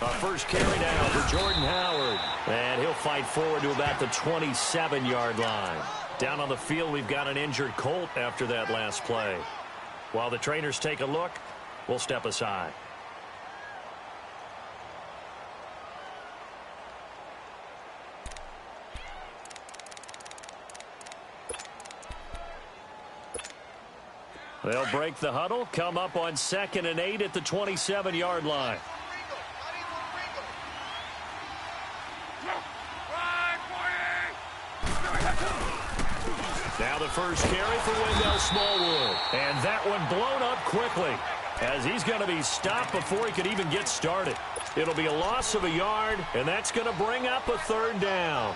A first carry down for Jordan Howard. And he'll fight forward to about the 27-yard line. Down on the field, we've got an injured Colt after that last play. While the trainers take a look, we'll step aside. They'll break the huddle, come up on 2nd and 8 at the 27-yard line. Now the first carry for Wendell Smallwood. And that one blown up quickly, as he's going to be stopped before he could even get started. It'll be a loss of a yard, and that's going to bring up a 3rd down.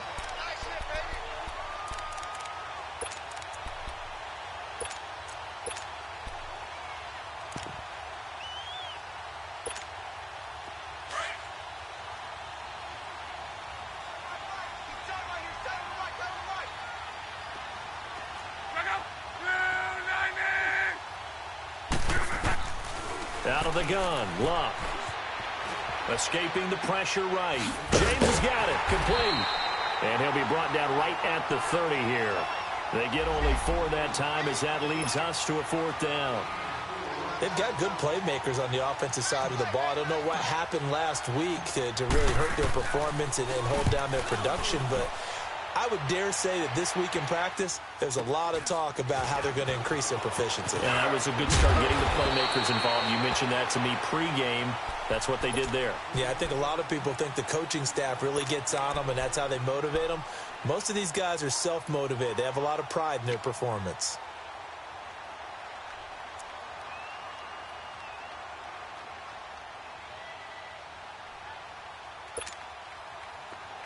Out of the gun, Luck. Escaping the pressure right. James has got it, complete. And he'll be brought down right at the 30 here. They get only 4 that time as that leads us to a 4th down. They've got good playmakers on the offensive side of the ball. I don't know what happened last week to really hurt their performance and hold down their production, but I would dare say that this week in practice, there's a lot of talk about how they're going to increase their proficiency. And that was a good start getting the playmakers involved. You mentioned that to me pregame. That's what they did there. Yeah, I think a lot of people think the coaching staff really gets on them, and that's how they motivate them. Most of these guys are self-motivated. They have a lot of pride in their performance.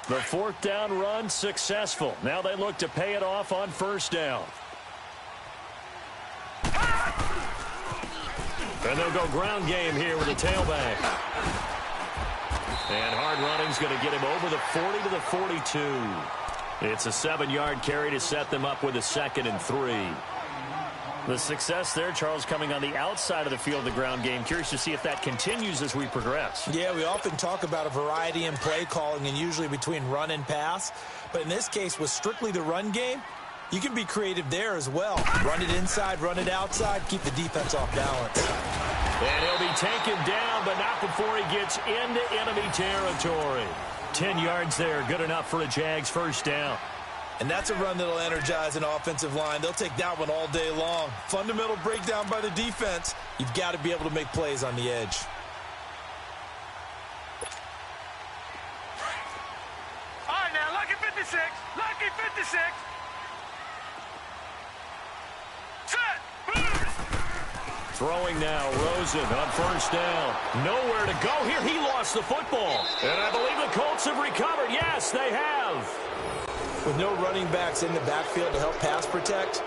The 4th down run successful. Now they look to pay it off on 1st down. And they'll go ground game here with the tailback. And hard running's going to get him over the 40 to the 42. It's a 7-yard carry to set them up with a 2nd and 3. The success there, Charles, coming on the outside of the field, the ground game. Curious to see if that continues as we progress. Yeah, we often talk about a variety in play calling and usually between run and pass. But in this case, with strictly the run game, you can be creative there as well. Run it inside, run it outside, keep the defense off balance. And he'll be taken down, but not before he gets into enemy territory. 10 yards there, good enough for a Jags 1st down. And that's a run that'll energize an offensive line. They'll take that one all day long. Fundamental breakdown by the defense. You've got to be able to make plays on the edge. All right, now, lucky 56. Lucky 56. Throwing now, Rosen on 1st down. Nowhere to go here. He lost the football. And I believe the Colts have recovered. Yes, they have. With no running backs in the backfield to help pass protect,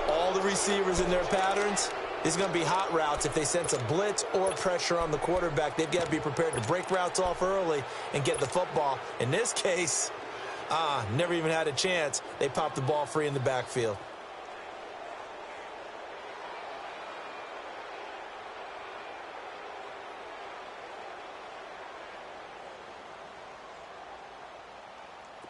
all the receivers in their patterns, it's going to be hot routes. If they sense a blitz or pressure on the quarterback, they've got to be prepared to break routes off early and get the football. In this case, never even had a chance. They popped the ball free in the backfield.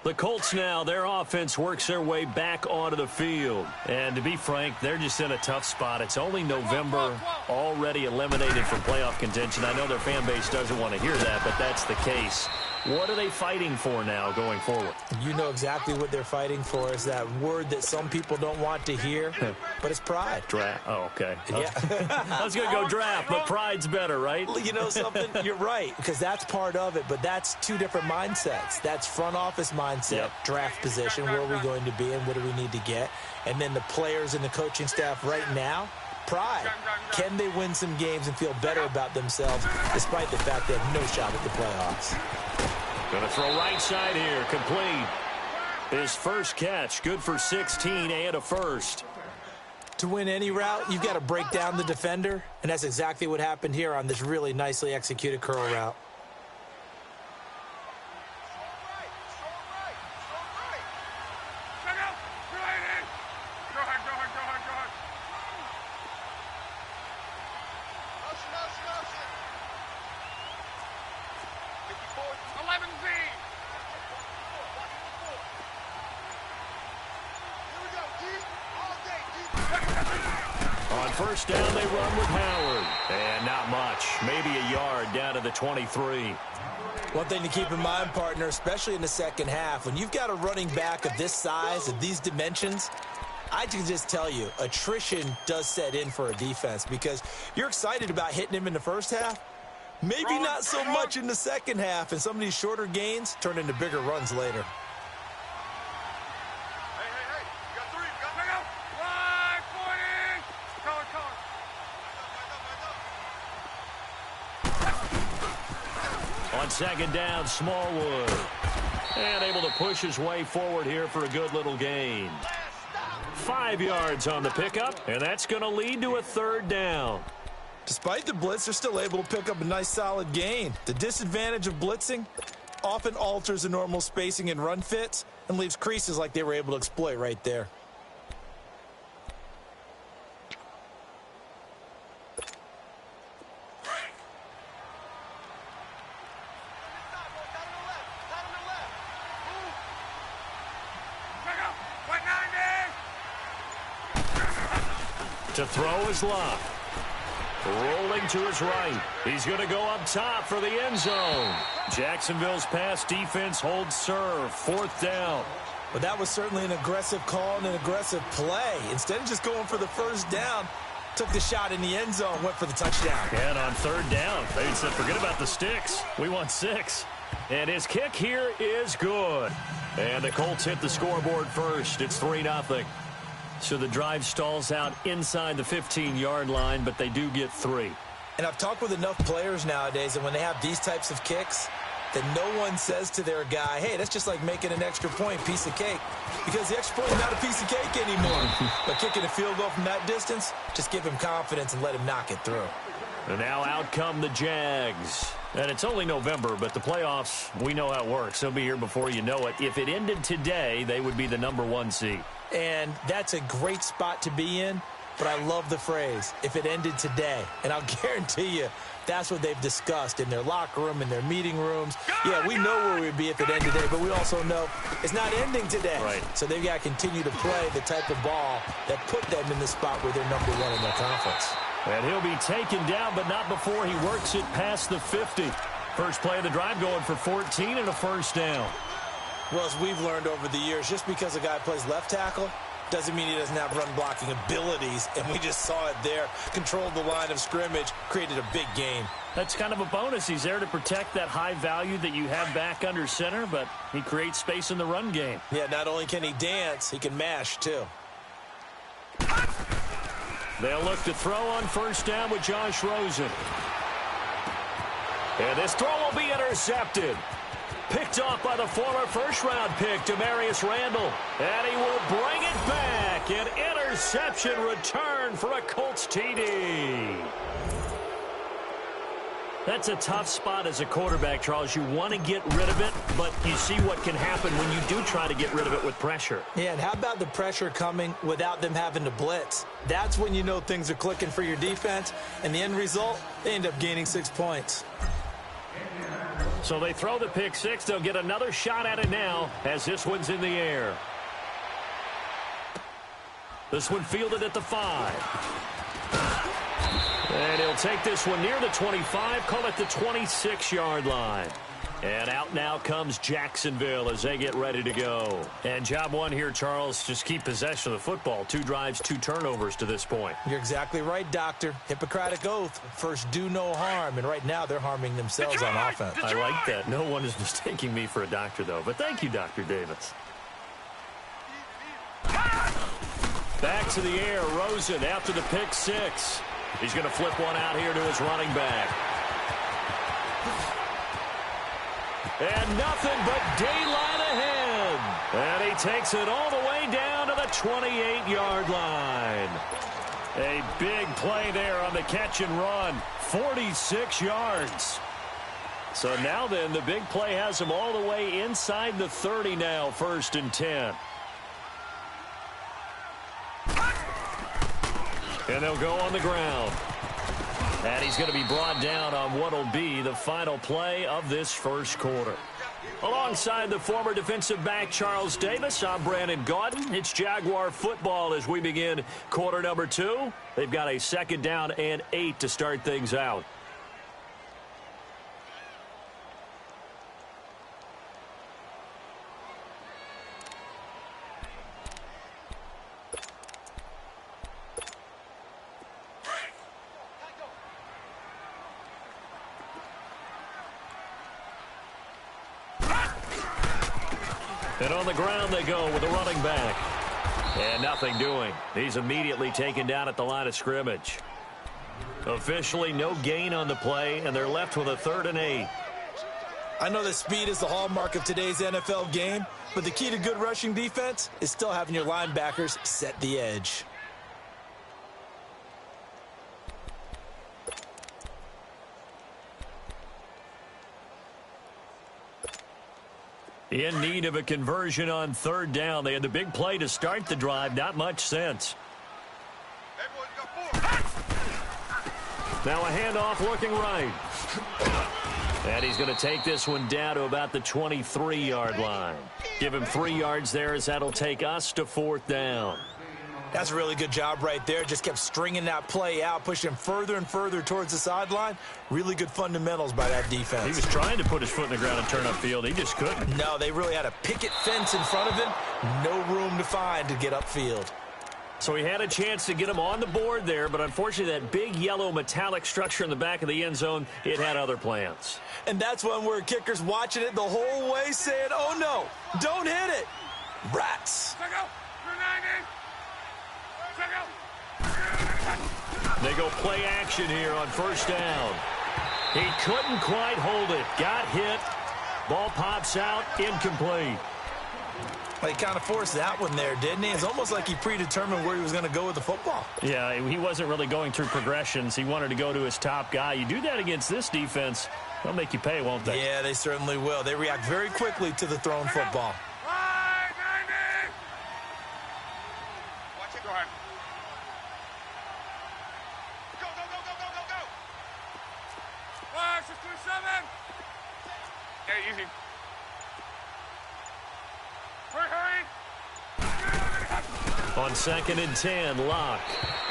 The Colts now, their offense works their way back onto the field. And to be frank, they're just in a tough spot. It's only November, already eliminated from playoff contention. I know their fan base doesn't want to hear that, but that's the case. What are they fighting for now going forward? You know exactly what they're fighting for is that word that some people don't want to hear, but it's pride. Draft. Oh, okay. Yeah. I was going to go draft, but pride's better, right? You know something? You're right, because that's part of it, but that's two different mindsets. That's front office mindset, yep. Draft position, where are we going to be and what do we need to get? And then the players and the coaching staff right now, pride. Can they win some games and feel better about themselves despite the fact they have no shot at the playoffs? Going to throw right side here, complete. His first catch, good for 16 and a first. To win any route, you've got to break down the defender, and that's exactly what happened here on this really nicely executed curl route. 11Z. On first down, they run with Howard. And not much. Maybe a yard down to the 23. One thing to keep in mind, partner, especially in the second half, when you've got a running back of this size, of these dimensions, I can just tell you, attrition does set in for a defense because you're excited about hitting him in the first half. Maybe not so much in the second half, and some of these shorter gains turn into bigger runs later. Hey, you got 3, you got 3 out. Wide, 40. On second down, Smallwood. And able to push his way forward here for a good little gain. 5 yards on the pickup, and that's going to lead to a third down. Despite the blitz, they're still able to pick up a nice solid gain. The disadvantage of blitzing often alters the normal spacing and run fits and leaves creases like they were able to exploit right there. To throw his Love. Rolling to his right. He's going to go up top for the end zone. Jacksonville's pass defense holds serve. 4th down. But that was certainly an aggressive call and an aggressive play. Instead of just going for the first down, took the shot in the end zone, went for the touchdown. And on 3rd down, they said, forget about the sticks. We want 6. And his kick here is good. And the Colts hit the scoreboard first. It's 3-0. So the drive stalls out inside the 15-yard line, but they do get 3. And I've talked with enough players nowadays, and when they have these types of kicks, that no one says to their guy, hey, that's just like making an extra point, piece of cake. Because the extra point is not a piece of cake anymore. But kicking a field goal from that distance, just give him confidence and let him knock it through. And now out come the Jags. And it's only November, but the playoffs, we know how it works. They'll be here before you know it. If it ended today, they would be the number 1 seed. And that's a great spot to be in, but I love the phrase, if it ended today. And I'll guarantee you, that's what they've discussed in their locker room, in their meeting rooms. Yeah, we know where we'd be if it ended today, but we also know it's not ending today. Right. So they've got to continue to play the type of ball that put them in the spot where they're number 1 in their conference. And he'll be taken down, but not before he works it past the 50. First play of the drive going for 14 and a first down. Well, as we've learned over the years, just because a guy plays left tackle doesn't mean he doesn't have run-blocking abilities, and we just saw it there. Controlled the line of scrimmage, created a big gain. That's kind of a bonus. He's there to protect that high value that you have back under center, but he creates space in the run game. Yeah, not only can he dance, he can mash, too. They'll look to throw on first down with Josh Rosen. And this throw will be intercepted. Picked off by the former first-round pick, Demarius Randall. And he will bring it back. An interception return for a Colts TD. That's a tough spot as a quarterback, Charles. You want to get rid of it, but you see what can happen when you do try to get rid of it with pressure. Yeah, and how about the pressure coming without them having to blitz? That's when you know things are clicking for your defense. And the end result, they end up gaining 6 points. So they throw the pick 6. They'll get another shot at it now as this one's in the air. This one fielded at the 5. And he'll take this one near the 25, call it the 26-yard line. And out now comes Jacksonville as they get ready to go. And job one here, Charles, just keep possession of the football. 2 drives, 2 turnovers to this point. You're exactly right, Doctor. Hippocratic oath. First, do no harm. And right now, they're harming themselves on offense. I like that. No one is mistaking me for a doctor, though. But thank you, Dr. Davis. Back to the air. Rosen after the pick 6. He's going to flip one out here to his running back. And nothing but daylight ahead. And he takes it all the way down to the 28-yard line. A big play there on the catch and run. 46 yards. So now then, the big play has him all the way inside the 30 now, 1st and 10. And they'll go on the ground. And he's going to be brought down on what will be the final play of this first quarter. Alongside the former defensive back Charles Davis, I'm Brandon Gaudin. It's Jaguar football as we begin quarter number 2. They've got a second down and 8 to start things out. And on the ground they go with a running back. And nothing doing. He's immediately taken down at the line of scrimmage. Officially no gain on the play, and they're left with a 3rd and 8. I know that speed is the hallmark of today's NFL game, but the key to good rushing defense is still having your linebackers set the edge. In need of a conversion on 3rd down. They had the big play to start the drive. Not much sense. Now a handoff looking right. And he's going to take this one down to about the 23-yard line. Give him 3 yards there as that'll take us to 4th down. That's a really good job right there. Just kept stringing that play out, pushing him further and further towards the sideline. Really good fundamentals by that defense. He was trying to put his foot in the ground and turn upfield. He just couldn't. No, they really had a picket fence in front of him. No room to find to get upfield. So he had a chance to get him on the board there, but unfortunately that big yellow metallic structure in the back of the end zone, it had other plans. And that's when we're kickers watching it the whole way saying, oh no, don't hit it. Rats. They go play action here on 1st down. He couldn't quite hold it. Got hit. Ball pops out. Incomplete. Well, he kind of forced that one there, didn't he? It's almost like he predetermined where he was going to go with the football. Yeah, he wasn't really going through progressions. He wanted to go to his top guy. You do that against this defense, they'll make you pay, won't they? Yeah, they certainly will. They react very quickly to the thrown football. On 2nd and 10, Locke.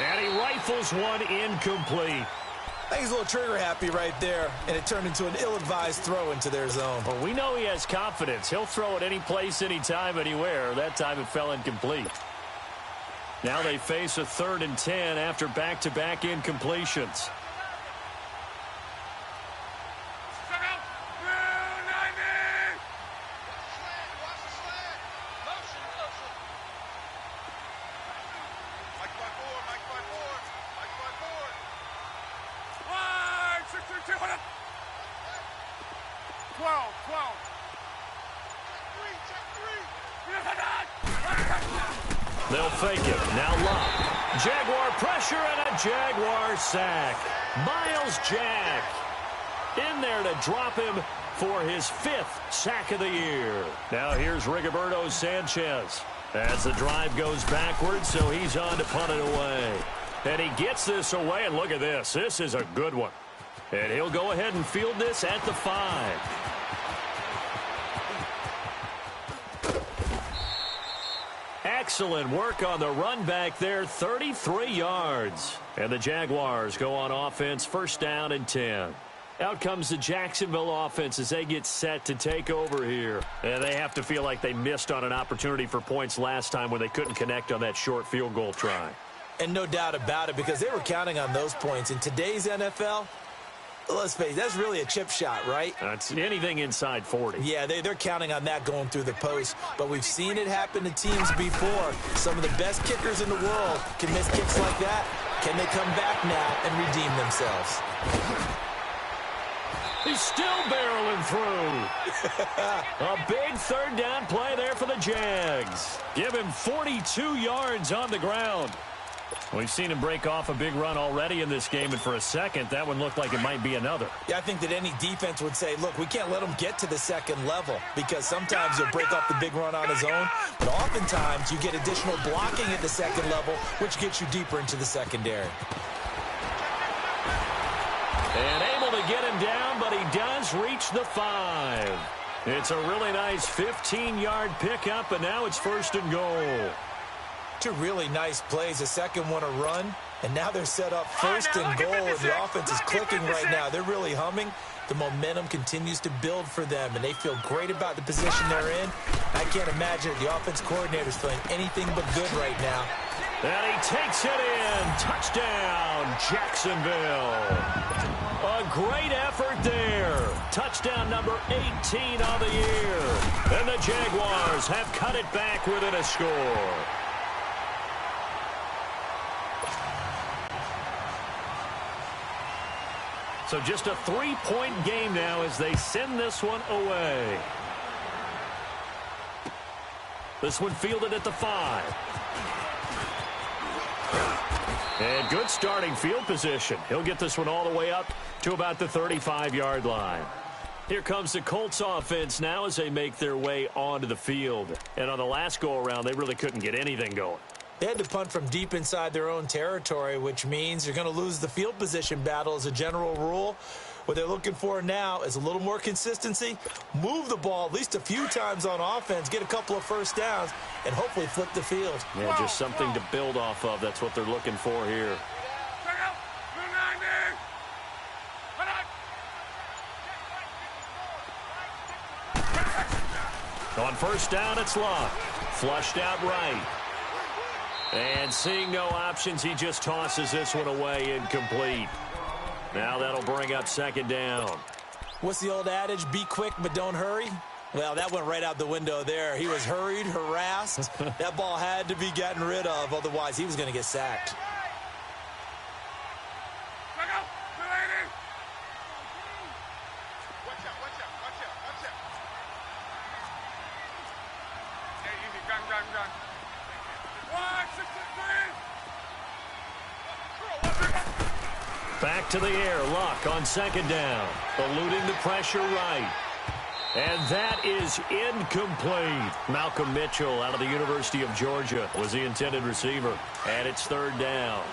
And he rifles one incomplete. I think he's a little trigger happy right there, and it turned into an ill-advised throw into their zone. Well, we know he has confidence. He'll throw it any place, anytime, anywhere. That time it fell incomplete. Now they face a 3rd and 10 after back-to-back incompletions. They'll fake it. Now Locke. Jaguar pressure and a Jaguar sack. Miles Jack in there to drop him for his 5th sack of the year. Now here's Rigoberto Sanchez as the drive goes backwards, so he's on to punt it away. And he gets this away, and look at this. This is a good one. And he'll go ahead and field this at the 5. Excellent work on the run back there, 33 yards. And the Jaguars go on offense, 1st down and 10. Out comes the Jacksonville offense as they get set to take over here. And they have to feel like they missed on an opportunity for points last time when they couldn't connect on that short field goal try. And no doubt about it, because they were counting on those points. In today's NFL, let's face it, that's really a chip shot, right? That's anything inside 40. Yeah, they're counting on that going through the post. But we've seen it happen to teams before. Some of the best kickers in the world can miss kicks like that. Can they come back now and redeem themselves? He's still barreling through. A big 3rd down play there for the Jags. Give him 42 yards on the ground. We've seen him break off a big run already in this game, and for a second, that one looked like it might be another. Yeah, I think that any defense would say, look, we can't let him get to the second level, because sometimes he'll break off the big run on his own, but oftentimes you get additional blocking at the second level, which gets you deeper into the secondary. And able to get him down, but he does reach the 5. It's a really nice 15-yard pickup, and now it's 1st and goal. Two really nice plays. The second one a run, and now they're set up 1st and goal, and the offense is clicking right now. They're really humming. The momentum continues to build for them, and they feel great about the position they're in. I can't imagine the offense coordinator is feeling anything but good right now. And he takes it in. Touchdown, Jacksonville. A great effort there. Touchdown number 18 on the year. And the Jaguars have cut it back within a score. So just a 3-point game now as they send this one away. This one fielded at the 5. And good starting field position. He'll get this one all the way up to about the 35-yard line. Here comes the Colts offense now as they make their way onto the field. And on the last go-around, they really couldn't get anything going. They had to punt from deep inside their own territory, which means you're going to lose the field position battle as a general rule. What they're looking for now is a little more consistency, move the ball at least a few times on offense, get a couple of first downs, and hopefully flip the field. Yeah, just something to build off of. That's what they're looking for here. On 1st down, it's Luck. Flushed out right. And seeing no options, he just tosses this one away, incomplete. Now that'll bring up 2nd down. What's the old adage? Be quick, but don't hurry. Well, that went right out the window there. He was hurried, harassed. That ball had to be gotten rid of, otherwise he was going to get sacked. Back to the air, Luck on 2nd down. Eluding the pressure right. And that is incomplete. Malcolm Mitchell out of the University of Georgia was the intended receiver. And it's 3rd down.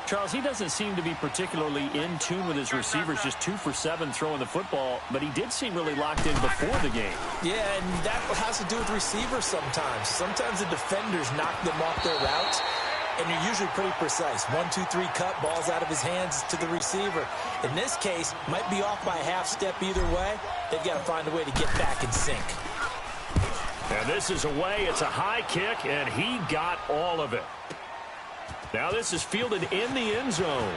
Charles, he doesn't seem to be particularly in tune with his receivers, just 2 for 7 throwing the football, but he did seem really locked in before the game. Yeah, and that has to do with receivers sometimes. Sometimes the defenders knock them off their routes, and you're usually pretty precise. 1, 2, 3 cut, balls out of his hands to the receiver. In this case, might be off by a half step either way. They've got to find a way to get back in sync. And this is away. It's a high kick, and he got all of it. Now this is fielded in the end zone.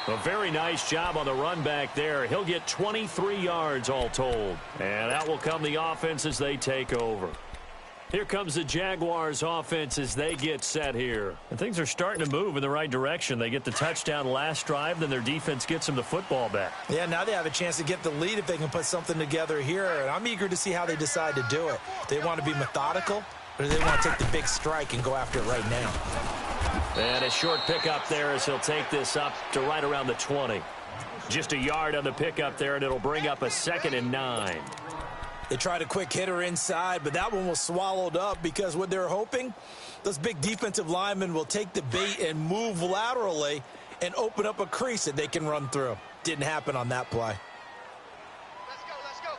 A very nice job on the run back there. He'll get 23 yards all told. And out will come the offense as they take over. Here comes the Jaguars offense as they get set here. And things are starting to move in the right direction. They get the touchdown last drive, then their defense gets them the football back. Yeah, now they have a chance to get the lead if they can put something together here. And I'm eager to see how they decide to do it. They want to be methodical, or do they want to take the big strike and go after it right now? And a short pickup there as he'll take this up to right around the 20. Just a yard on the pickup there, and it'll bring up a 2nd and 9. They tried a quick hitter inside, but that one was swallowed up because what they're hoping, those big defensive linemen will take the bait and move laterally and open up a crease that they can run through. Didn't happen on that play. Let's go.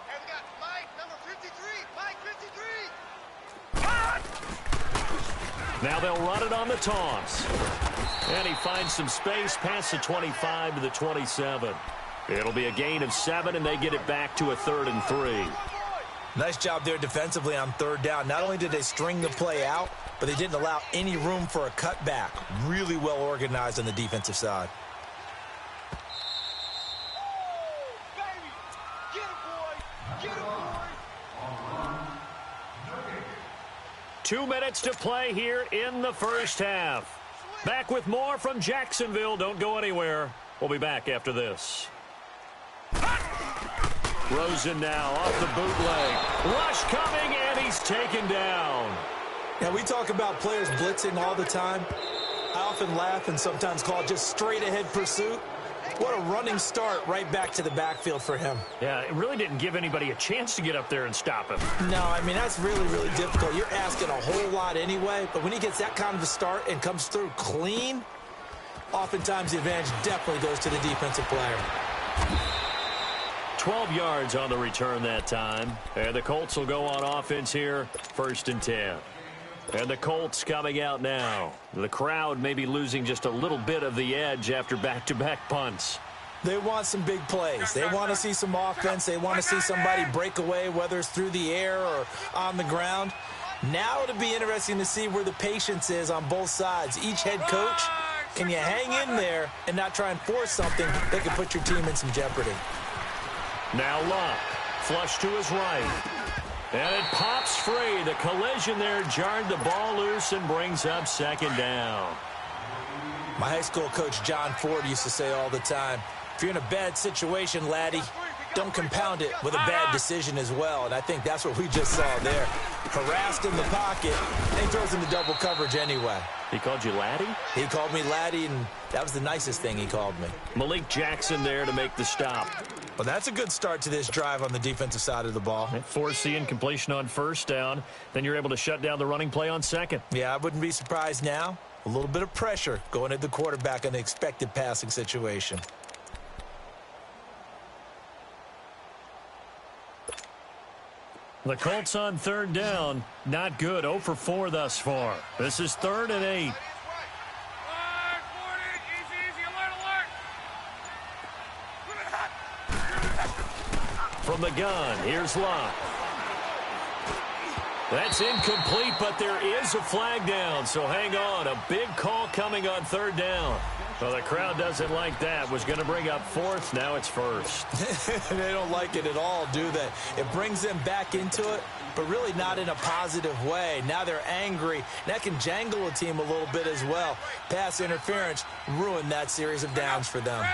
Hey, we got Mike, number 53. Mike, 53. Now they'll run it on the toss. And he finds some space past the 25 to the 27. It'll be a gain of 7, and they get it back to a 3rd and 3. Nice job there defensively on 3rd down. Not only did they string the play out, but they didn't allow any room for a cutback. Really well organized on the defensive side. Get him, boy. 2 minutes to play here in the first half. Back with more from Jacksonville. Don't go anywhere. We'll be back after this. Rosen now off the bootleg. Rush coming, and he's taken down. Now, we talk about players blitzing all the time. I often laugh and sometimes call it just straight-ahead pursuit. What a running start right back to the backfield for him. Yeah, it really didn't give anybody a chance to get up there and stop him. No, I mean, that's really, really difficult. You're asking a whole lot anyway, but when he gets that kind of a start and comes through clean, Oftentimes, the advantage definitely goes to the defensive player. 12 yards on the return that time. And the Colts will go on offense here, 1st and 10. And the Colts coming out now. The crowd may be losing just a little bit of the edge after back-to-back punts. They want some big plays. They want to see some offense. They want to see somebody break away, whether it's through the air or on the ground. Now it'll be interesting to see where the patience is on both sides. Each head coach, can you hang in there and not try and force something that could put your team in some jeopardy? Now Luck, flush to his right. And it pops free. The collision there jarred the ball loose and brings up 2nd down. My high school coach, John Ford, used to say all the time, if you're in a bad situation, laddie, don't compound it with a bad decision as well. And I think that's what we just saw there. Harassed in the pocket, and he throws into double coverage anyway. He called you laddie? He called me laddie, and that was the nicest thing he called me. Malik Jackson there to make the stop. Well, that's a good start to this drive on the defensive side of the ball. Force the incompletion on 1st down. Then you're able to shut down the running play on 2nd. Yeah, I wouldn't be surprised now. A little bit of pressure going at the quarterback in the expected passing situation. The Colts on 3rd down. Not good. 0 for 4 thus far. This is 3rd and 8. From the gun, here's Luck. That's incomplete, but there is a flag down, so hang on. A big call coming on 3rd down. Well, the crowd doesn't like that. Was going to bring up 4th. Now it's 1st. They don't like it at all, do they? It brings them back into it, but really not in a positive way. Now they're angry. That can jangle a team a little bit as well. Pass interference ruined that series of downs for them.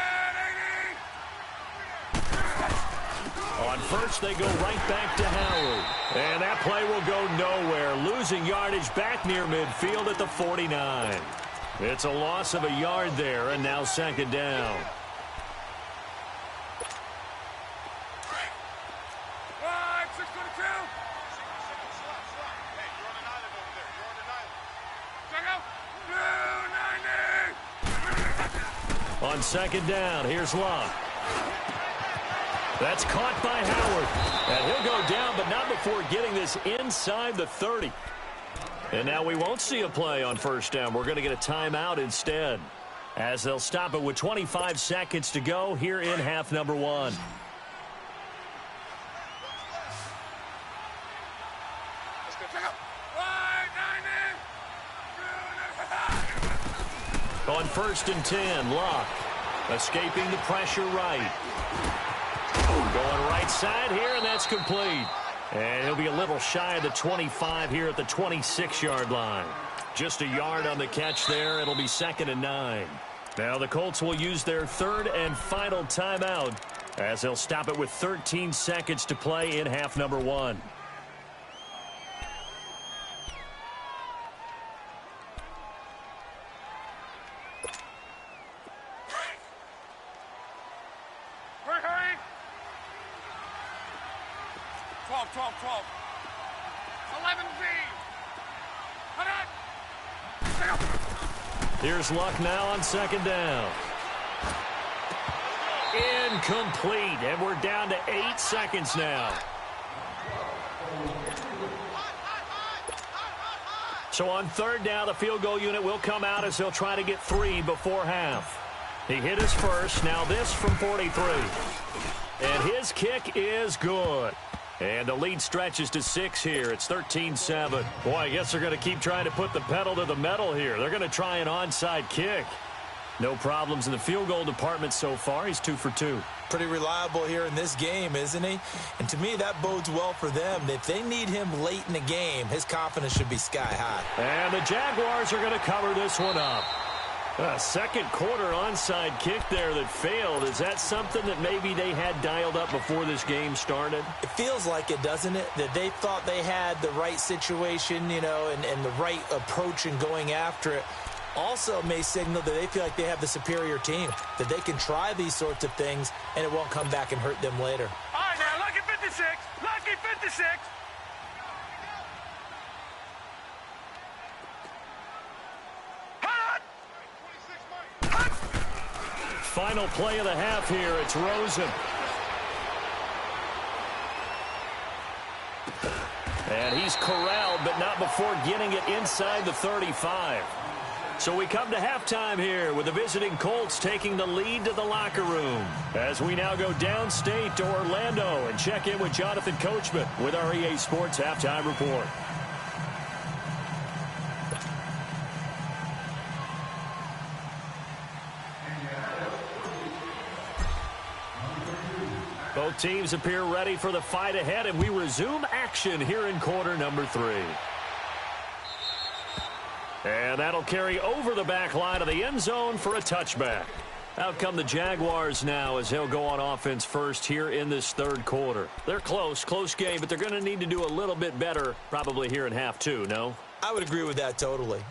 On 1st, they go right back to Howard. And that play will go nowhere. Losing yardage back near midfield at the 49. It's a loss of a yard there, and now 2nd down. On 2nd down, here's Luck. That's caught by Howard. And he'll go down, but not before getting this inside the 30. And now we won't see a play on 1st down. We're going to get a timeout instead, as they'll stop it with 25 seconds to go here in half number 1. On 1st and 10, Luck escaping the pressure right. Going right side here, and that's complete. And he'll be a little shy of the 25 here at the 26-yard line. Just a yard on the catch there. It'll be 2nd and 9. Now the Colts will use their 3rd and final timeout, as they'll stop it with 13 seconds to play in half number 1. Here's Luck now on 2nd down. Incomplete, and we're down to 8 seconds now. So on 3rd down, the field goal unit will come out as they'll try to get 3 before half. He hit his first, now this from 43. And his kick is good. And the lead stretches to 6 here. It's 13-7. Boy, I guess they're going to keep trying to put the pedal to the metal here. They're going to try an onside kick. No problems in the field goal department so far. He's 2 for 2. Pretty reliable here in this game, isn't he? And to me, that bodes well for them. If they need him late in the game, his confidence should be sky high. And the Jaguars are going to cover this one up. A second quarter onside kick there that failed. Is that something that maybe they had dialed up before this game started? It feels like it, doesn't it? That they thought they had the right situation, you know, and the right approach in going after it. Also may signal that they feel like they have the superior team, that they can try these sorts of things and it won't come back and hurt them later. All right, now, lucky 56. Lucky 56. Hot! final play of the half here. It's Rosen. And he's corralled, but not before getting it inside the 35. So we come to halftime here with the visiting Colts taking the lead to the locker room. As we now go downstate to Orlando and check in with Jonathan Coachman with our EA Sports Halftime Report. Both teams appear ready for the fight ahead, and we resume action here in quarter number 3. And that'll carry over the back line of the end zone for a touchback. Out come the Jaguars now as they'll go on offense first here in this third quarter. They're close game, but they're going to need to do a little bit better probably here in half 2, no? I would agree with that totally.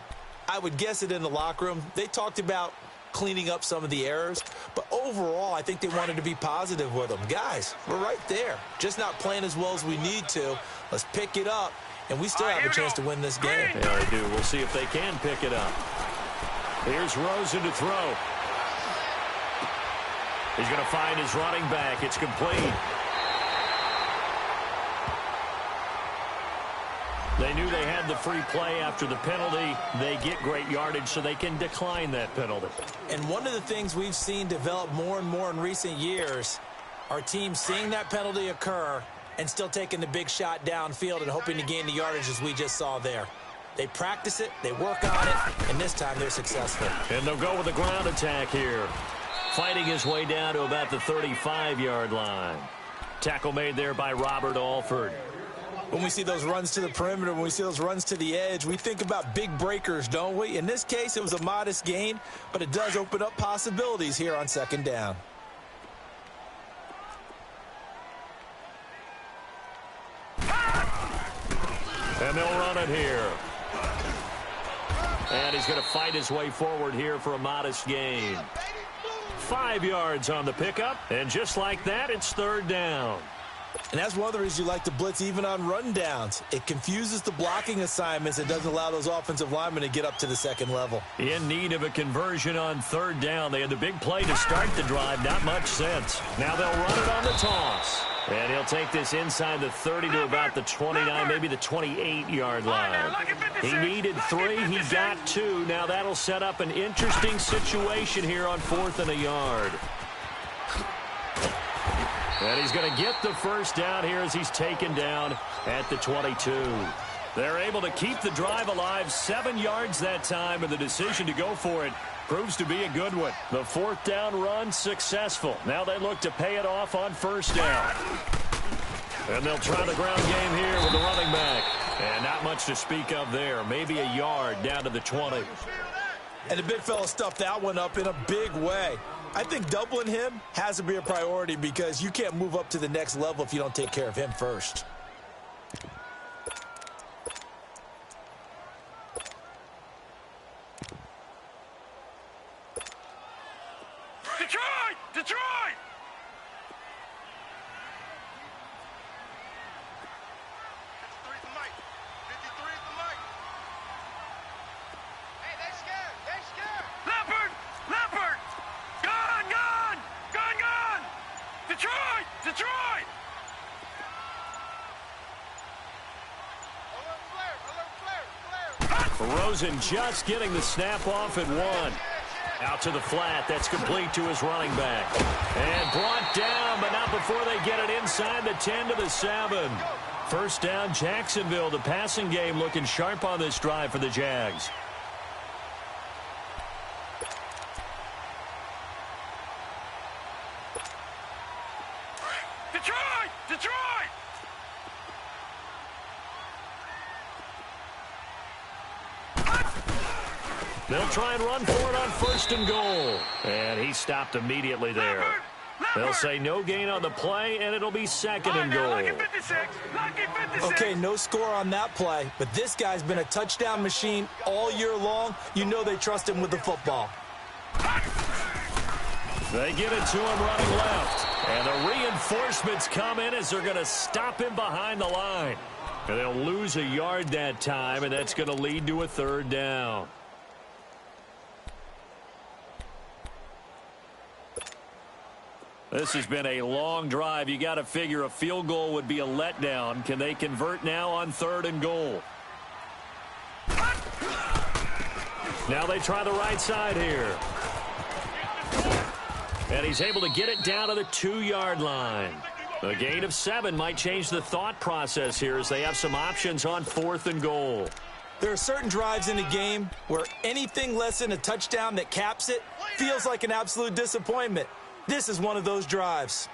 I would guess it in the locker room. They talked about cleaning up some of the errors, but overall I think they wanted to be positive with them. Guys, we're right there. Just not playing as well as we need to. Let's pick it up. And we still have a chance to win this game. Yeah, they do. We'll see if they can pick it up. Here's Rosen to throw. He's going to find his running back. It's complete. They knew they had the free play after the penalty. They get great yardage, so they can decline that penalty. And one of the things we've seen develop more and more in recent years, our team seeing that penalty occur and still taking the big shot downfield and hoping to gain the yardage as we just saw there. They practice it, they work on it, and this time they're successful. And they'll go with a ground attack here. Fighting his way down to about the 35-yard line. Tackle made there by Robert Alford. When we see those runs to the perimeter, when we see those runs to the edge, we think about big breakers, don't we? In this case, it was a modest gain, but it does open up possibilities here on second down. And they'll run it here. And he's going to fight his way forward here for a modest gain. 5 yards on the pickup, and just like that, it's third down. And that's one of the reasons you like to blitz even on run downs. It confuses the blocking assignments. It doesn't allow those offensive linemen to get up to the second level. In need of a conversion on third down. They had the big play to start the drive. Not much sense. Now they'll run it on the toss. And he'll take this inside the 30 to about the 29, maybe the 28-yard line. He needed 3. He got 2. Now that'll set up an interesting situation here on 4th and a yard. And he's going to get the first down here as he's taken down at the 22. They're able to keep the drive alive, 7 yards that time, and the decision to go for it proves to be a good one. The 4th down run successful. Now they look to pay it off on first down. And they'll try the ground game here with the running back. And not much to speak of there. Maybe a yard down to the 20. And the big fella stuffed that one up in a big way. I think doubling him has to be a priority because you can't move up to the next level if you don't take care of him first. Detroit! Detroit! That's the mic. 53 is the mic. Hey, they scared. They scared. Leopard! Leopard! Gone! Gone! Gone! Gone! Detroit! Detroit! Alert flare! Alert flare! Flare! Rosen just getting the snap off at 1. Out to the flat. That's complete to his running back. And brought down, but not before they get it inside the 10 to the 7. First down, Jacksonville. The passing game looking sharp on this drive for the Jags. Detroit! Detroit! They'll try and run for it on 1st and goal. And he stopped immediately there. They'll say no gain on the play, and it'll be 2nd and goal. Okay, no score on that play, but this guy's been a touchdown machine all year long. You know they trust him with the football. They get it to him running left. And the reinforcements come in as they're going to stop him behind the line. And they'll lose a yard that time, and that's going to lead to a 3rd down. This has been a long drive. You got to figure a field goal would be a letdown. Can they convert now on 3rd and goal? Now they try the right side here. And he's able to get it down to the 2-yard line. A gain of 7 might change the thought process here as they have some options on 4th and goal. There are certain drives in the game where anything less than a touchdown that caps it feels like an absolute disappointment. This is one of those drives.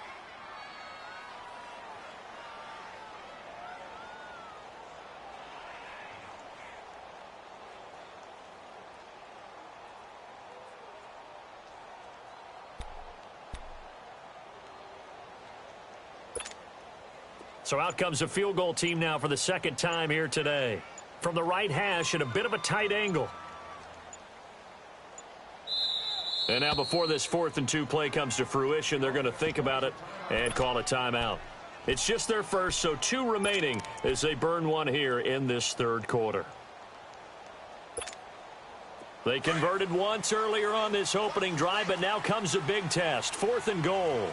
So out comes a field goal team now for the 2nd time here today. From the right hash at a bit of a tight angle. And now before this 4th and 2 play comes to fruition, they're going to think about it and call a timeout. It's just their first, so 2 remaining as they burn one here in this 3rd quarter. They converted once earlier on this opening drive, but now comes a big test. 4th and goal.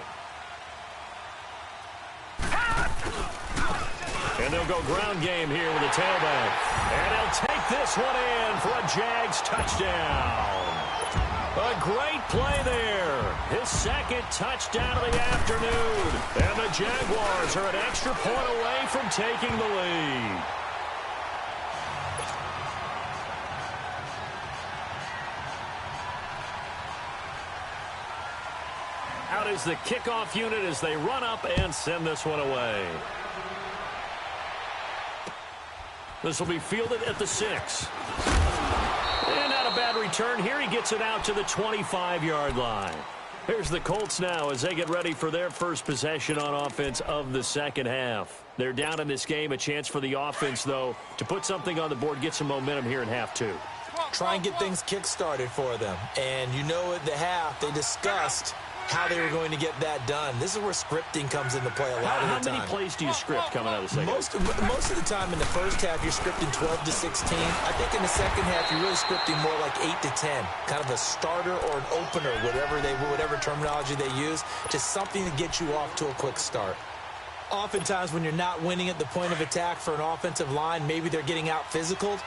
And they'll go ground game here with a tailback. And he'll take this one in for a Jags touchdown. A great play there. His 2nd touchdown of the afternoon. And the Jaguars are an extra point away from taking the lead. Out is the kickoff unit as they run up and send this one away. This will be fielded at the 6. And not a bad return here. He gets it out to the 25-yard line. Here's the Colts now as they get ready for their first possession on offense of the 2nd half. They're down in this game. A chance for the offense, though, to put something on the board, get some momentum here in half 2. Try and get things kick-started for them. And you know at the half they discussed how they were going to get that done. This is where scripting comes into play a lot of the time. How many plays do you script coming out of the 2nd? Most of the time in the first half, you're scripting 12 to 16. I think in the 2nd half, you're really scripting more like 8 to 10. Kind of a starter or an opener, whatever terminology they use, just something to get you off to a quick start. Oftentimes, when you're not winning at the point of attack for an offensive line, maybe they're getting out physical.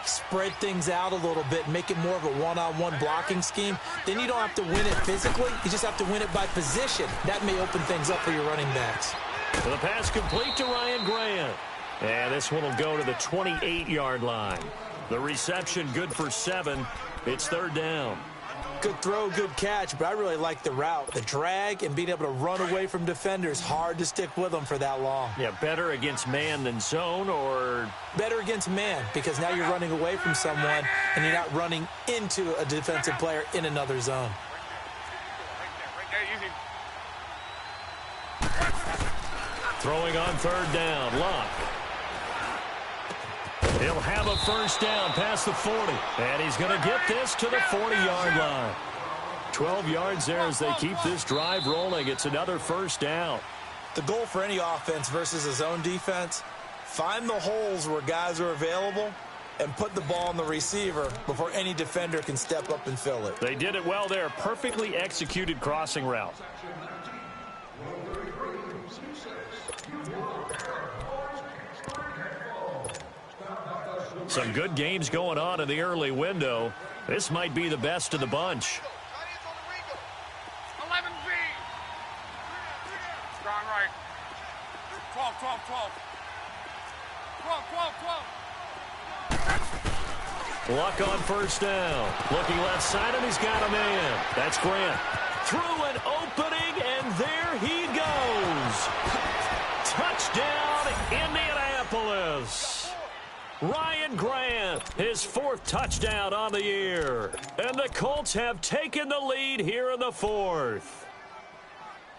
Spread things out a little bit, make it more of a one-on-one blocking scheme. Then you don't have to win it physically. You just have to win it by position. That may open things up for your running backs. The pass complete to Ryan Grant. And this one will go to the 28-yard line. The reception good for 7. It's 3rd down. Good throw, good catch, but I really like the route. The drag and being able to run away from defenders, hard to stick with them for that long. Yeah, better against man than zone, or? Better against man, because now you're running away from someone and you're not running into a defensive player in another zone. Throwing on 3rd down, Luck. He'll have a first down past the 40. And he's going to get this to the 40-yard line. 12 yards there as they keep this drive rolling. It's another first down. The goal for any offense versus a zone defense, find the holes where guys are available and put the ball on the receiver before any defender can step up and fill it. They did it well there. Perfectly executed crossing route. Some good games going on in the early window. This might be the best of the bunch. 11B. Strong right. 12, 12, 12. 12, 12, 12. Luck on first down. Looking left side, and he's got a man. That's Grant. Through an opening, and there he goes. Touchdown, Indianapolis. Ryan Grant, his 4th touchdown on the year. And the Colts have taken the lead here in the 4th.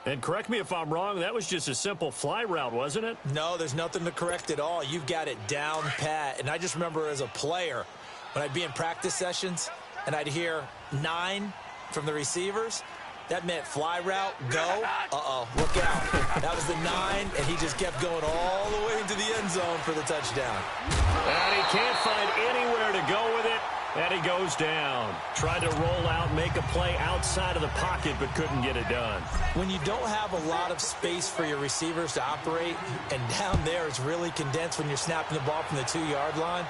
And correct me if I'm wrong, that was just a simple fly route, wasn't it? No, there's nothing to correct at all. You've got it down pat. And I just remember as a player, when I'd be in practice sessions and I'd hear 9 from the receivers, that meant fly route, go. Uh-oh, look out. That was the 9, and he just kept going all the way into the end zone for the touchdown. And he can't find anywhere to go with it. And he goes down. Tried to roll out, make a play outside of the pocket, but couldn't get it done. When you don't have a lot of space for your receivers to operate, and down there it's really condensed when you're snapping the ball from the 2-yard line,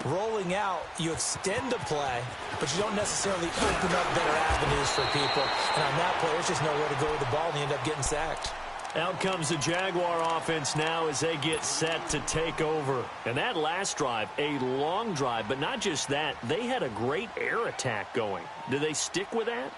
rolling out, you extend a play, but you don't necessarily open up better avenues for people. And on that play, there's just nowhere to go with the ball, and you end up getting sacked. Out comes the Jaguar offense now as they get set to take over. And that last drive, a long drive, but not just that, they had a great air attack going. Do they stick with that?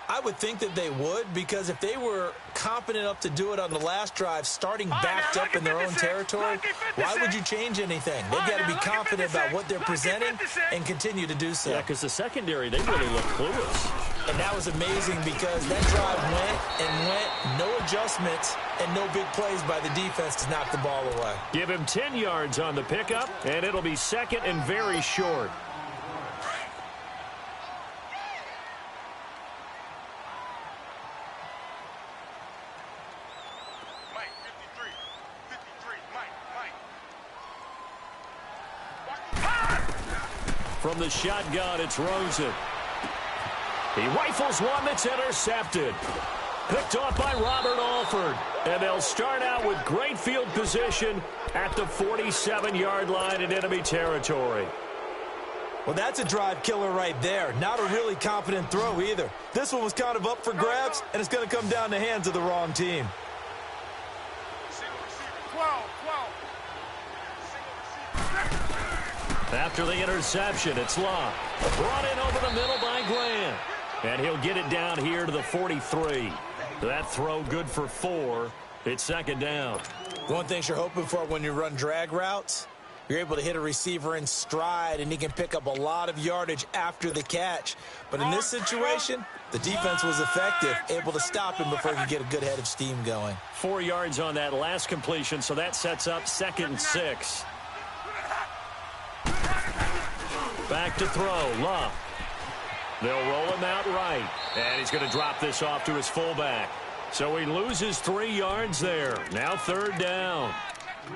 I would think that they would, because if they were confident enough to do it on the last drive, starting backed up in their own territory, why would you change anything? They've got to be confident about what they're presenting and continue to do so. Yeah, because the secondary, they really look clueless. And that was amazing because that drive went, no adjustments, and no big plays by the defense to knock the ball away. Give him 10 yards on the pickup, and it'll be second and very short. From the shotgun, it's Rosen. He rifles one that's intercepted. Picked off by Robert Alford. And they'll start out with great field position at the 47-yard line in enemy territory. Well, that's a drive killer right there. Not a really confident throw either. This one was kind of up for grabs, and it's going to come down the hands of the wrong team. 12. After the interception, it's Love. Brought in over the middle by Grant. And he'll get it down here to the 43. That throw good for 4. It's second down. One thing you're hoping for when you run drag routes, you're able to hit a receiver in stride, and he can pick up a lot of yardage after the catch. But in this situation, the defense was effective, able to stop him before he could get a good head of steam going. 4 yards on that last completion, so that sets up 2nd and 6. Back to throw, Love. They'll roll him out right, and he's going to drop this off to his fullback. So he loses 3 yards there. Now 3rd down.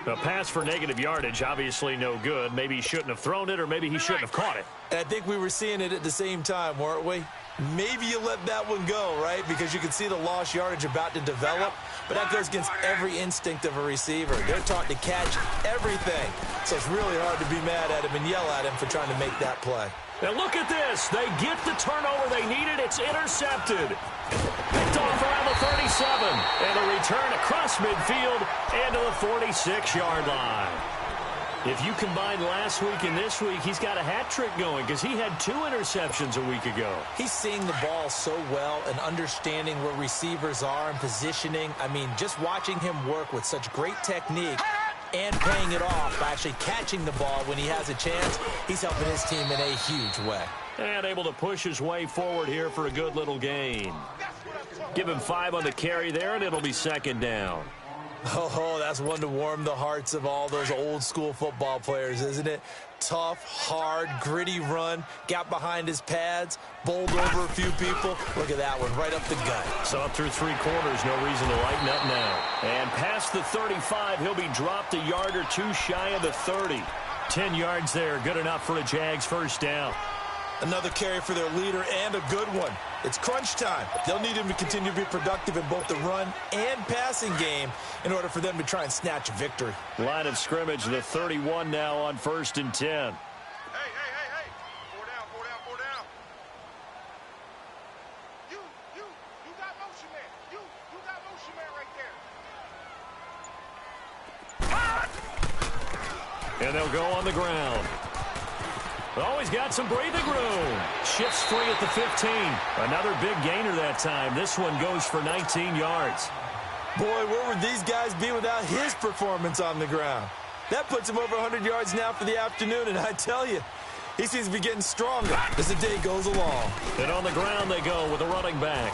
A pass for negative yardage, obviously no good. Maybe he shouldn't have thrown it, or maybe he shouldn't have caught it. And I think we were seeing it at the same time, weren't we? Maybe you let that one go, right? Because you can see the lost yardage about to develop. But that goes against every instinct of a receiver. They're taught to catch everything. So it's really hard to be mad at him and yell at him for trying to make that play. Now look at this. They get the turnover they needed. It's intercepted. Picked off around the 37. And a return across midfield into the 46-yard line. If you combine last week and this week, he's got a hat trick going because he had 2 interceptions a week ago. He's seeing the ball so well and understanding where receivers are and positioning. I mean, just watching him work with such great technique and paying it off by actually catching the ball when he has a chance, he's helping his team in a huge way. And able to push his way forward here for a good little gain. Give him 5 on the carry there, and it'll be second down. Oh, that's one to warm the hearts of all those old school football players, isn't it? Tough, hard, gritty run, got behind his pads, bowled over a few people. Look at that one, right up the gut. So up through 3 quarters, no reason to lighten up now. And past the 35, he'll be dropped a yard or 2 shy of the 30. 10 yards there, good enough for a Jags first down. Another carry for their leader and a good one. It's crunch time. They'll need him to continue to be productive in both the run and passing game in order for them to try and snatch a victory. Line of scrimmage, the 31 now on 1st and 10. Hey. 4 down. You got motion man. You got motion man right there. And they'll go on the ground. Oh, he's got some breathing room. Shifts free at the 15. Another big gainer that time. This one goes for 19 yards. Boy, where would these guys be without his performance on the ground? That puts him over 100 yards now for the afternoon, and I tell you, he seems to be getting stronger as the day goes along. And on the ground they go with a running back.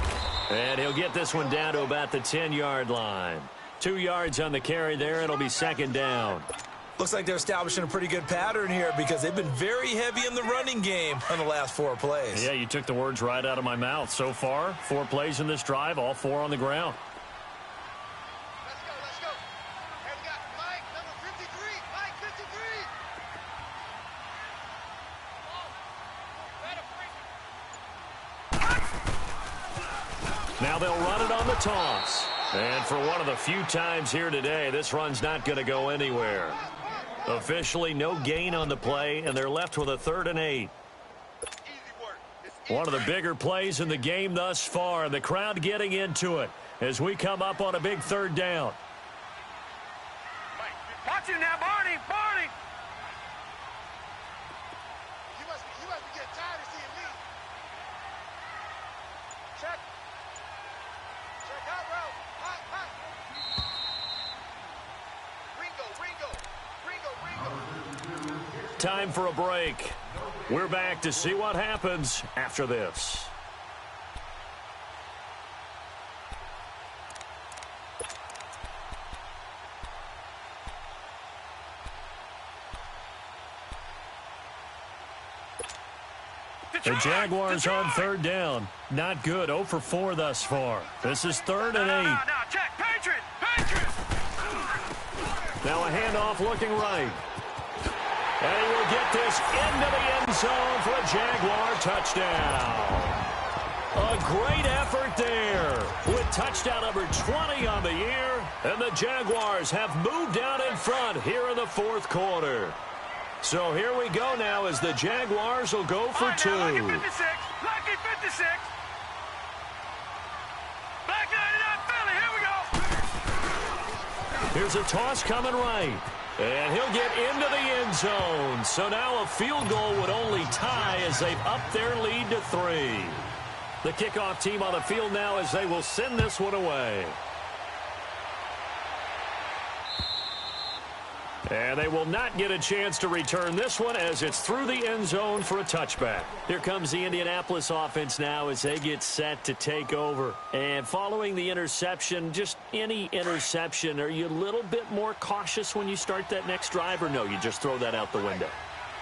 And he'll get this one down to about the 10-yard line. 2 yards on the carry there. It'll be second down. Looks like they're establishing a pretty good pattern here because they've been very heavy in the running game on the last 4 plays. Yeah, you took the words right out of my mouth. So far, 4 plays in this drive, all 4 on the ground. Let's go. And we got Mike, number 53. Mike, 53. Now they'll run it on the toss. And for one of the few times here today, this run's not going to go anywhere. Officially, no gain on the play, and they're left with a 3rd and 8. One of the bigger plays in the game thus far. The crowd getting into it as we come up on a big 3rd down. Watch him now, Barney. Barney. You must be getting tired of seeing me. Check. Check out, bro. Hot. Ringo. Time for a break. We're back to see what happens after this. The Jaguars on 3rd down. Not good. 0 for 4 thus far. This is 3rd and 8. No, check. Patriot. Now a handoff looking right. And he will get this into the end zone for a Jaguar touchdown. A great effort there with touchdown number 20 on the year. And the Jaguars have moved out in front here in the 4th quarter. So here we go now as the Jaguars will go for 2. Lucky 56. Lucky 56. Back 99 Philly. Here we go. Here's a toss coming right. And he'll get into the end zone. So now a field goal would only tie as they've upped their lead to 3. The kickoff team on the field now as they will send this one away. And they will not get a chance to return this one as it's through the end zone for a touchback. Here comes the Indianapolis offense now as they get set to take over. And following the interception, just any interception, are you a little bit more cautious when you start that next drive, or no, you just throw that out the window?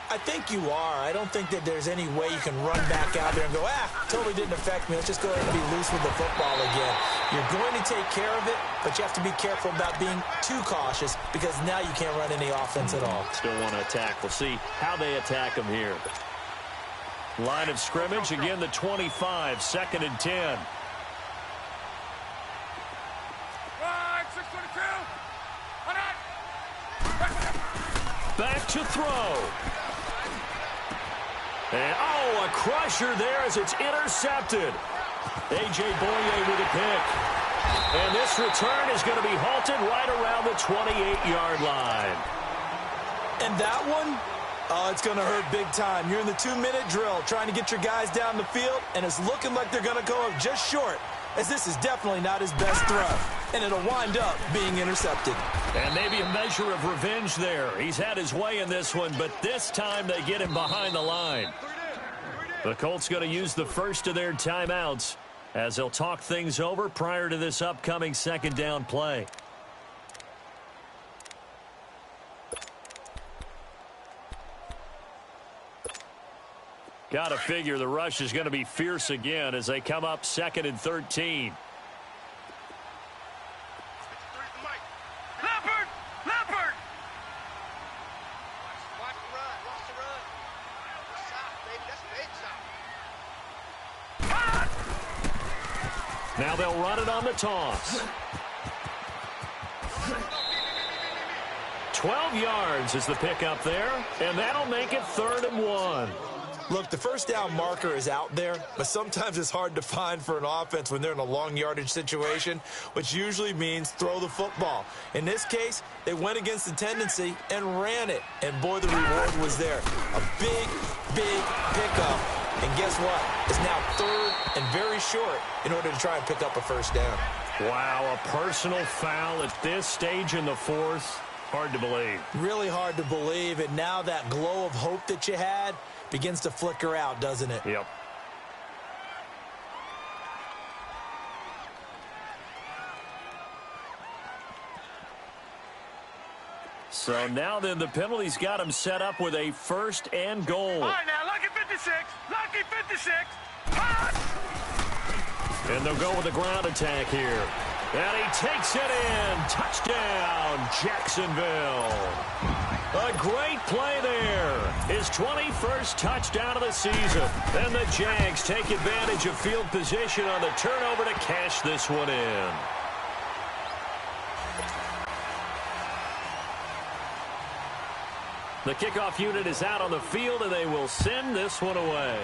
I think you are. I don't think that there's any way you can run back out there and go, totally didn't affect me. Let's just go ahead and be loose with the football again. You're going to take care of it, but you have to be careful about being too cautious because now you can't run any offense at all. Still want to attack. We'll see how they attack them here. Line of scrimmage, again, the 25, 2nd and 10. Right, 622. Back to throw. And, a crusher there as it's intercepted. A.J. Boye with a pick. And this return is going to be halted right around the 28-yard line. And that one, it's going to hurt big time. You're in the 2-minute drill trying to get your guys down the field, and it's looking like they're going to go up just short, as this is definitely not his best throw. And it'll wind up being intercepted. And maybe a measure of revenge there. He's had his way in this one, but this time they get him behind the line. The Colts going to use the first of their timeouts as they'll talk things over prior to this upcoming 2nd down play. Got to figure the rush is going to be fierce again as they come up 2nd and 13. Leopard! Watch the run. Watch the run. Stop, baby. That's big shot. Now they'll run it on the toss. 12 yards is the pickup there, and that'll make it 3rd and 1. Look, the first down marker is out there, but sometimes it's hard to find for an offense when they're in a long yardage situation, which usually means throw the football. In this case, they went against the tendency and ran it. And boy, the reward was there. A big pickup. And guess what? It's now 3rd and very short in order to try and pick up a first down. Wow, a personal foul at this stage in the 4th. Hard to believe. Really hard to believe. And now that glow of hope that you had begins to flicker out, doesn't it? Yep. So now then the penalty's got him set up with a 1st and goal. All right, now, lucky 56. Lucky 56. And they'll go with the ground attack here. And he takes it in. Touchdown, Jacksonville. A great play there. His 21st touchdown of the season. And the Jags take advantage of field position on the turnover to cash this one in. The kickoff unit is out on the field, and they will send this one away.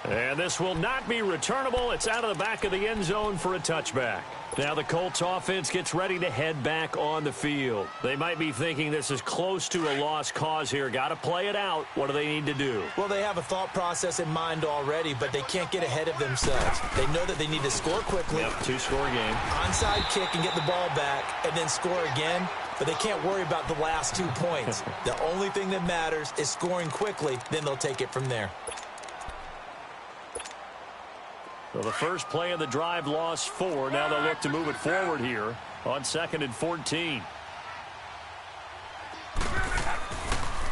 And this will not be returnable. It's out of the back of the end zone for a touchback. Now the Colts offense gets ready to head back on the field. They might be thinking this is close to a lost cause here. Got to play it out. What do they need to do? Well, they have a thought process in mind already, but they can't get ahead of themselves. They know that they need to score quickly. Yep, two-score game. Onside kick and get the ball back and then score again. But they can't worry about the last 2 points. The only thing that matters is scoring quickly. Then they'll take it from there. So the first play of the drive lost 4. Now they'll look to move it forward here on 2nd and 14.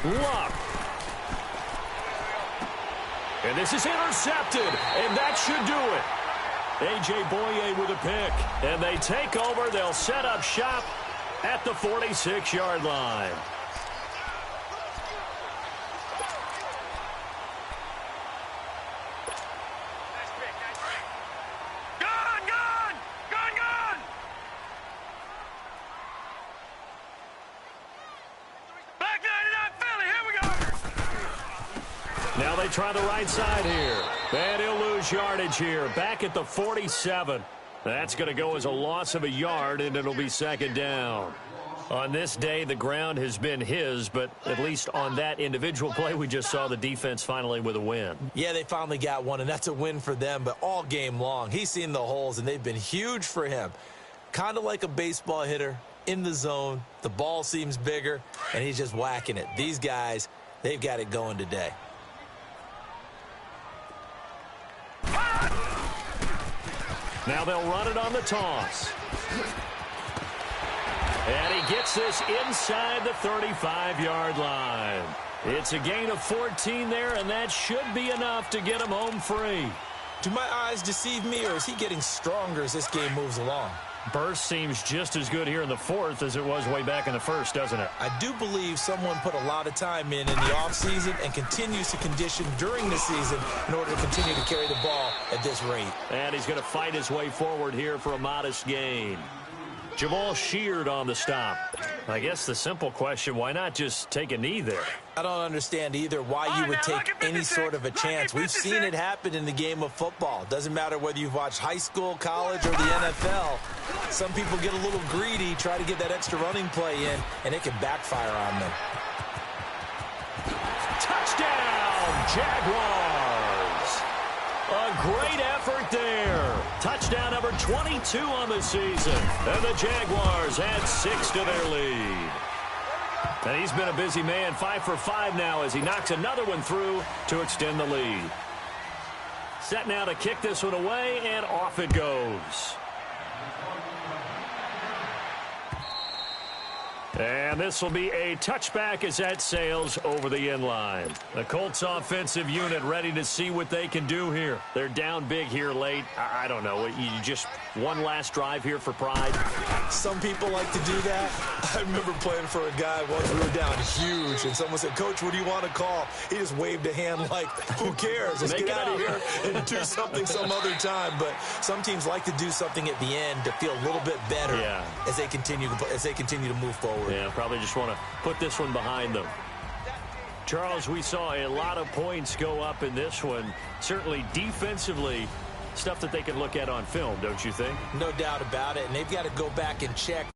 Luck. And this is intercepted, and that should do it. A.J. Boye with a pick. And they take over. They'll set up shop at the 46-yard line. Now they try the right side here. And he'll lose yardage here. Back at the 47. That's going to go as a loss of a yard, and it'll be 2nd down. On this day, the ground has been his, but at least on that individual play, we just saw the defense finally with a win. Yeah, they finally got one, and that's a win for them, but all game long, he's seen the holes, and they've been huge for him. Kind of like a baseball hitter in the zone. The ball seems bigger, and he's just whacking it. These guys, they've got it going today. Now they'll run it on the toss. And he gets this inside the 35-yard line. It's a gain of 14 there, and that should be enough to get him home free. Do my eyes deceive me, or is he getting stronger as this game moves along? Burst seems just as good here in the 4th as it was way back in the 1st, doesn't it? I do believe someone put a lot of time in the offseason and continues to condition during the season in order to continue to carry the ball at this rate. And he's going to fight his way forward here for a modest gain. Jamal Sheard on the stop. I guess the simple question, why not just take a knee there? I don't understand either why you would take any sort of a chance. We've seen it happen in the game of football. Doesn't matter whether you've watched high school, college, or the NFL. Some people get a little greedy, try to get that extra running play in, and it can backfire on them. Touchdown, Jaguars! A great effort there. Touchdown number 22 on the season. And the Jaguars add 6 to their lead. And he's been a busy man, 5 for 5 now as he knocks another one through to extend the lead. Set now to kick this one away, and off it goes. And this will be a touchback as that sails over the end line. The Colts offensive unit ready to see what they can do here. They're down big here late. I don't know. You just one last drive here for pride. Some people like to do that. I remember playing for a guy once we were down huge, and someone said, "Coach, what do you want to call?" He just waved a hand like, who cares? Let's get out of here and do something some other time. But some teams like to do something at the end to feel a little bit better as they continue to move forward. Yeah, probably just want to put this one behind them. Charles, we saw a lot of points go up in this one. Certainly defensively, stuff that they can look at on film, don't you think? No doubt about it, and they've got to go back and check